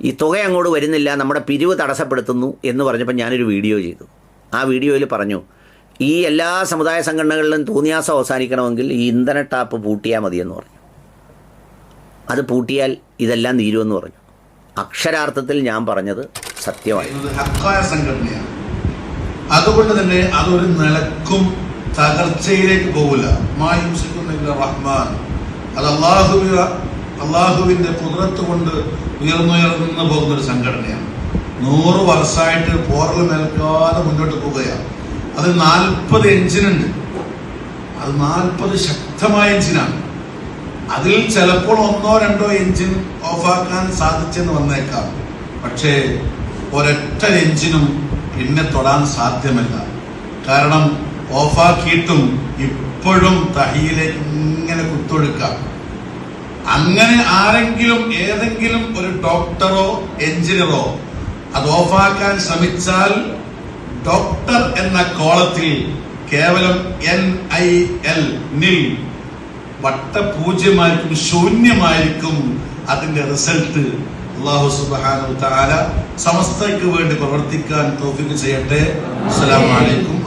ഈ തുക അങ്ങോട്ട് വരുന്നില്ല, നമ്മുടെ പിരിവ് തടസ്സപ്പെടുത്തുന്നു എന്ന് പറഞ്ഞപ്പോൾ ഞാനൊരു വീഡിയോ ചെയ്തു. ആ വീഡിയോയിൽ പറഞ്ഞു, ഈ എല്ലാ സമുദായ സംഘടനകളിലും തോന്നിയാസം അവസാനിക്കണമെങ്കിൽ ഈ ഇന്ധന ടാപ്പ് പൂട്ടിയാൽ മതിയെന്ന് പറഞ്ഞു. അത് പൂട്ടിയാൽ ഇതെല്ലാം തീരുമെന്ന് പറഞ്ഞു. അക്ഷരാർത്ഥത്തിൽ ഞാൻ പറഞ്ഞത് സത്യമായി. ഹക്കായ സംഘടനയാണ്. അതുകൊണ്ട് തന്നെ അതൊരു നിലക്കും തകർച്ചയിലേക്ക് പോകില്ല. റഹ്മാൻ, അത് അള്ളാഹുവിന്റെ കുദ്റത്ത് കൊണ്ട് ഉയർന്നുയർന്നു പോകുന്ന ഒരു സംഘടനയാണ്. 100 വർഷമായിട്ട് പോറൽ മേൽക്കാതെ മുന്നോട്ട് പോവുകയാണ്. അത് 40 എഞ്ചിനുണ്ട്. അത് 40 ശക്തമായ എഞ്ചിനാണ്. അതിൽ ചിലപ്പോൾ 1-2 എഞ്ചിൻ ഓഫാക്കാൻ സാധിച്ചെന്ന് വന്നേക്കാം. പക്ഷേ ഒരൊറ്റ എഞ്ചിനും പിന്നെ തൊടാൻ സാധ്യമല്ല. കാരണം ഓഫാക്കിയിട്ടും ഇപ്പോഴും തഹിയിലേക്ക് ഇങ്ങനെ കുത്തൊടുക്കാം. അങ്ങനെ ആരെങ്കിലും ഏതെങ്കിലും ഒരു ഡോക്ടറോ എഞ്ചിനീയറോ അത് ഓഫാക്കാൻ ശ്രമിച്ചാൽ ഡോക്ടർ എന്ന കോളത്തിൽ കേവലം NIL നിൽ വട്ടപൂജ്യമായിരിക്കും, ശൂന്യമായിരിക്കും അതിന്റെ റിസൾട്ട്. അല്ലാഹു സുബ്ഹാനഹു വ തആല സമസ്തയ്ക്ക് വേണ്ടി പ്രവർത്തിക്കാൻ തൗഫീഖ് ചെയ്യട്ടെ. അസ്സലാമു അലൈക്കും.